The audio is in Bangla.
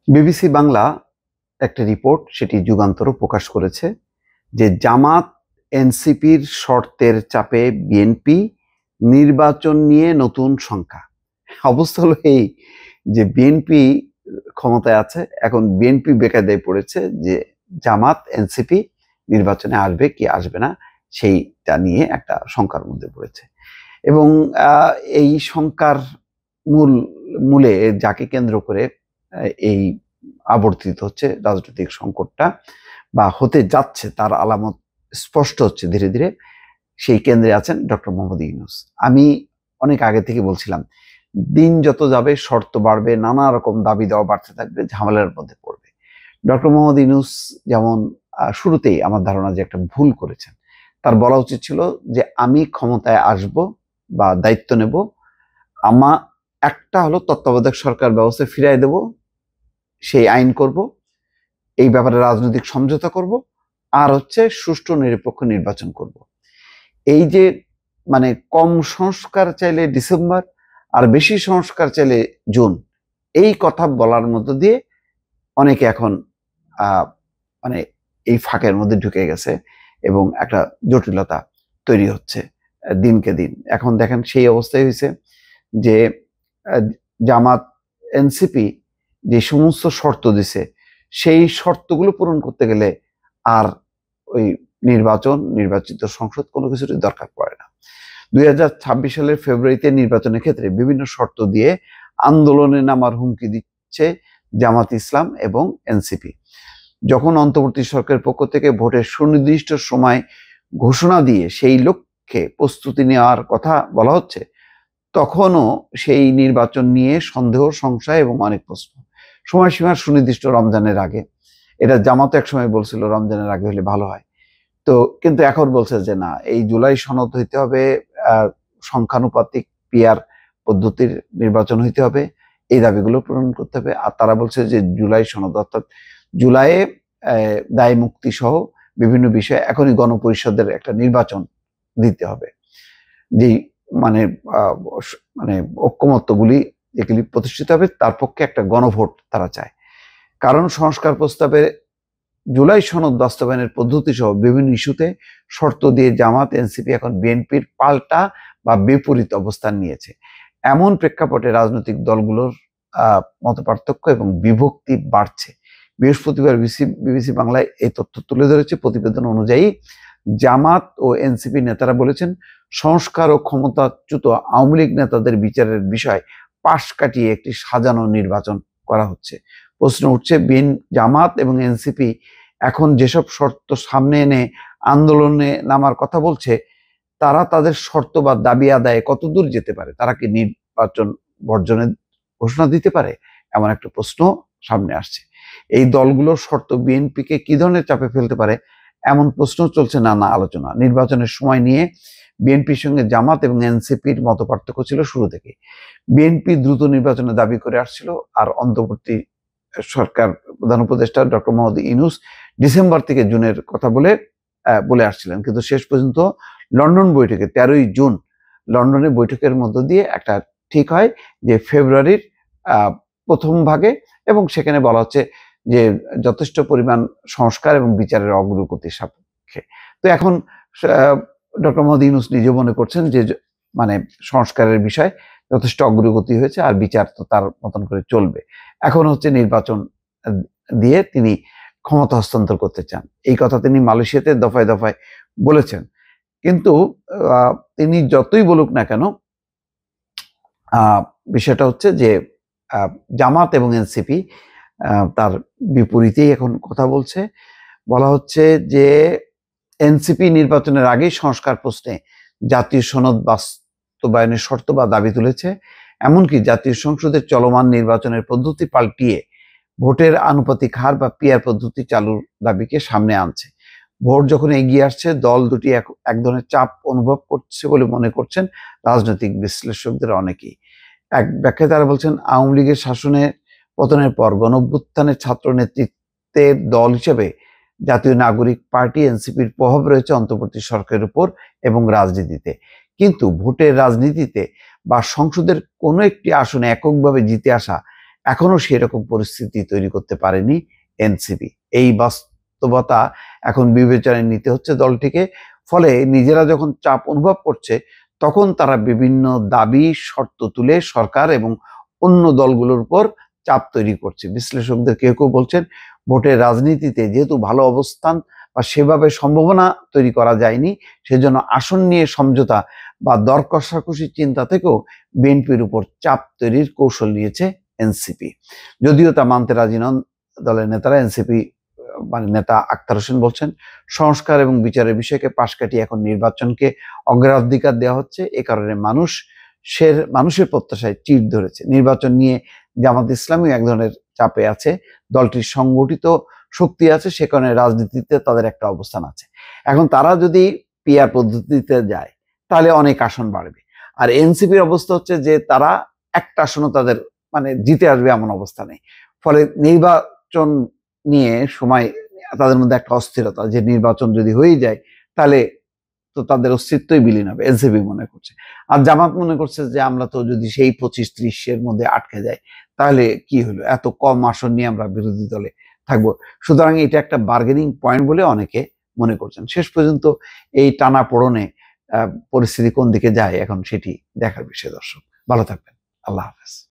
বিবিসি বাংলা একটা রিপোর্ট সেটি যুগান্তরও প্রকাশ করেছে যে জামাত এনসিপির শর্তের চাপে বিএনপি নির্বাচন নিয়ে নতুন শঙ্কা। অবস্থা হলো এই যে বিএনপি ক্ষমতায় আছে, এখন বিএনপি বেকায়দায় পড়েছে যে জামাত এনসিপি নির্বাচনে আসবে কি আসবে না সেইটা নিয়ে একটা শঙ্কার মধ্যে পড়েছে। এবং এই শঙ্কার মূলে যাকে কেন্দ্র করে এই আবর্তিত হচ্ছে রাজনৈতিক সংকটটা বা হতে যাচ্ছে তার আলামত স্পষ্ট হচ্ছে ধীরে ধীরে। সেই কেন্দ্রে আছেন ডক্টর মোহাম্মদ ইউনূস। আমি অনেক আগে থেকে বলছিলাম, দিন যত যাবে শর্ত বাড়বে, নানা রকম দাবি দেওয়া বাড়তে থাকবে, ঝামেলার মধ্যে পড়বে। ডক্টর মোহাম্মদ ইউনূস যেমন শুরুতেই আমার ধারণা যে একটা ভুল করেছেন, তার বলা উচিত ছিল যে আমি ক্ষমতায় আসব বা দায়িত্ব নেব, একটা হলো তত্ত্বাবধায়ক সরকার ব্যবস্থা ফিরাই দেব, সেই আইন করব, এই ব্যাপারে রাজনৈতিক সমঝোতা করব, আর হচ্ছে সুষ্ঠু নিরপেক্ষ নির্বাচন করব। এই যে মানে কম সংস্কার চাইলে ডিসেম্বর আর বেশি সংস্কার চাইলে জুন, এই কথা বলার মধ্য দিয়ে অনেকে এখন মানে এই ফাঁকের মধ্যে ঢুকে গেছে এবং একটা জটিলতা তৈরি হচ্ছে দিনকে দিন। এখন দেখেন সেই অবস্থায় হয়েছে যে জামাত এনসিপি যে সমস্ত শর্ত দিছে সেই শর্তগুলো পূরণ করতে গেলে আর ওই নির্বাচিত সংসদ কোনো কিছুরই দরকার পড়ে না। 2026 সালের ফেব্রুয়ারিতে নির্বাচনের ক্ষেত্রে বিভিন্ন শর্ত দিয়ে আন্দোলনে নামার হুমকি দিচ্ছে জামাত ইসলাম এবং এনসিপি। যখন অন্তর্বর্তী সরকারের পক্ষ থেকে ভোটের সুনির্দিষ্ট সময় ঘোষণা দিয়ে সেই লক্ষ্যে প্রস্তুতি নেওয়ার কথা বলা হচ্ছে, তখনও সেই নির্বাচন নিয়ে সন্দেহ, সংশয় এবং অনেক প্রশ্ন। সময়সীমা সুনির্দিষ্ট রমজানের আগে, এটা জামাত এক সময় বলছিল রমজানের আগে হলে ভালো হয়। তো কিন্তু এখন বলছে যে না, এই জুলাই সনদ হইতে হবে, সংখ্যানুপাতিক পিআর পদ্ধতির নির্বাচন হইতে হবে, এই দাবিগুলো পূরণ করতে হবে। আর তারা বলছে যে জুলাই সনদ অর্থাৎ জুলাইয়ে দায় মুক্তি সহ বিভিন্ন বিষয়ে এখনই গণপরিষদের একটা নির্বাচন দিতে হবে, যেই মানে মানে ঐক্যমত্যগুলি এগুলি প্রতিষ্ঠিত হবে, তার পক্ষে একটা গণভোট তারা চায়। কারণ সংস্কার প্রস্তাবে জুলাই সনদ বাস্তবায়নের পদ্ধতি সহ বিভিন্ন ইস্যুতে শর্ত দিয়ে জামাত এনসিপি এখন বিএনপির পাল্টা বা বিপরীত অবস্থান নিয়েছে। এমন প্রেক্ষাপটে রাজনৈতিক দলগুলোর মতপার্থক্য এবং বিভক্তি বাড়ছে। বৃহস্পতিবার বিবিসি বাংলায় এই তথ্য তুলে ধরেছে। প্রতিবেদন অনুযায়ী জামাত ও এনসিপি নেতারা বলেছেন, সংস্কার ও ক্ষমতাচ্যুত আওয়ামী লীগ নেতাদের বিচারের বিষয় পাশ কাটিয়ে একটি সাজানো নির্বাচন করা হচ্ছে। প্রশ্ন উঠছে, জামাত এবং এনসিপি এখন যেসব শর্ত সামনে এনে আন্দোলনে নামার কথা বলছে, তারা তাদের শর্ত বা দাবি আদায়ে কতদূর যেতে পারে? তারা কি নির্বাচন বর্জনের ঘোষণা দিতে পারে? এমন একটা প্রশ্ন সামনে আসছে। এই দলগুলোর শর্ত বিএনপিকে কি ধরনের চাপে ফেলতে পারে, এমন প্রশ্ন চলছে নানা আলোচনা। নির্বাচনের সময় নিয়ে বিএনপির সঙ্গে জামাত এবং এনসিপির মতপার্থক্য ছিল শুরু থেকে। বিএনপি দ্রুত নির্বাচনের দাবি করে আসছিল, আর অন্তর্বর্তী সরকার প্রধান উপদেষ্টা ডক্টর মোহাম্মদ ইউনূস ডিসেম্বর থেকে জুনের কথা বলে আসছিলেন। কিন্তু শেষ পর্যন্ত লন্ডন বৈঠকে 13ই জুন লন্ডনে বৈঠকের মধ্য দিয়ে একটা ঠিক হয় যে ফেব্রুয়ারির প্রথম ভাগে, এবং সেখানে বলা হচ্ছে যে যথেষ্ট পরিমাণ সংস্কার এবং বিচারের অগ্রগতির সাপেক্ষে। তো এখন ডক্টর মোহাম্মদ ইউনূস নিজে মনে করছেন যে মানে সংস্কারের বিষয় যথেষ্ট অগ্রগতি হয়েছে, আর বিচার তো তার মতন করে চলবে। এখন হচ্ছে নির্বাচন দিয়ে তিনি ক্ষমতা হস্তান্তর করতে চান। এই কথা তিনি মালয়েশিয়াতে দফায় দফায় বলেছেন। কিন্তু তিনি যতই বলুক না কেন, বিষয়টা হচ্ছে যে জামাত এবং এনসিপি তার বিপরীতেই এখন কথা বলছে। বলা হচ্ছে যে এনসিপি নির্বাচনের আগেই সংস্কার প্রশ্নে জাতীয় সনদ বাস্তবায়নের শর্ত বা দাবি তুলেছে। এমনকি জাতীয় সংসদের চলমান নির্বাচনের পদ্ধতি পাল্টিয়ে ভোটের আনুপাতিক হার বা পিআর পদ্ধতি চালুর দাবিকে সামনে আনছে। ভোট যখন এগিয়ে আসছে, দল দুটি এক ধরনের চাপ অনুভব করছে বলে মনে করছেন রাজনৈতিক বিশ্লেষকদের অনেকেই। এক ব্যাখ্যায় তারা বলছেন, আওয়ামী লীগের শাসনে পতনের পর গণঅভ্যুত্থানের ছাত্র নেতৃত্বের দল হিসেবে জাতীয় নাগরিক পার্টি এনসিপির প্রভাব রয়েছে অন্তর্বর্তী সরকারের উপর এবং রাজনীতিতে। কিন্তু ভোটের রাজনীতিতে বা সংসদের কোনো একটি আসনে এককভাবে জিতে আসা এখনো সেরকম পরিস্থিতি তৈরি করতে পারেনি এনসিপি। এই বাস্তবতা এখন বিবেচনায় নিতে হচ্ছে দলটিকে। ফলে নিজেরা যখন চাপ অনুভব করছে, তখন তারা বিভিন্ন দাবি শর্ত তুলে সরকার এবং অন্য দলগুলোর উপর চাপ তৈরি করছে। বিশ্লেষকদের কেউ কেউ বলছেন, ভোটের রাজনীতিতে যেহেতু ভালো অবস্থান বা সেভাবে সম্ভাবনা তৈরি করা যায়নি, সেজন্য আসন নিয়ে সমঝোতা বা দর কষাকষির চিন্তা থেকেও বিএনপির উপর চাপ তৈরির কৌশল নিয়েছে এনসিপি। যদিও তা মানতে রাজি নন দলের নেতারা। এনসিপি নেতা আক্তার হোসেন বলছেন, সংস্কার এবং বিচারের বিষয়কে পাশ কাটিয়ে এখন নির্বাচনকে অগ্রাধিকার দেওয়া হচ্ছে। এ কারণে মানুষের প্রত্যাশায় চির ধরেছে। নির্বাচন নিয়ে জামাত ইসলামী এক ধরনের চাপে আছে, দলটির সংগঠিত শক্তি আছে, সে কারণে রাজনীতিতে তাদের একটা অবস্থান আছে। এখন তারা যদি পিআর পদ্ধতিতে যায় তাহলে অনেক আসন বাড়বে। আর এনসিপির অবস্থা হচ্ছে যে তারা একটা আসনও তাদের জিতে আসবে এমন অবস্থা নেই। ফলে নির্বাচন নিয়ে সময় তাদের মধ্যে একটা অস্থিরতা, যে নির্বাচন যদি হয়ে যায় তাহলে তো তাদের অস্তিত্বই বিলীন হবে, এনসিপি মনে করছে। আর জামাত মনে করছে যে আমরা তো যদি সেই 25-30-এর মধ্যে আটকে যাই তাহলে কি হলো, এত কম আসন নিয়ে আমরা বিরোধী দলে থাকবো। সুতরাং এটা একটা বার্গেনিং পয়েন্ট বলে অনেকে মনে করছেন। শেষ পর্যন্ত এই টানাপোড়েনে পরিস্থিতি কোন দিকে যায় এখন সেটি দেখার বিষয়। দর্শক ভালো থাকবেন, আল্লাহ হাফেজ।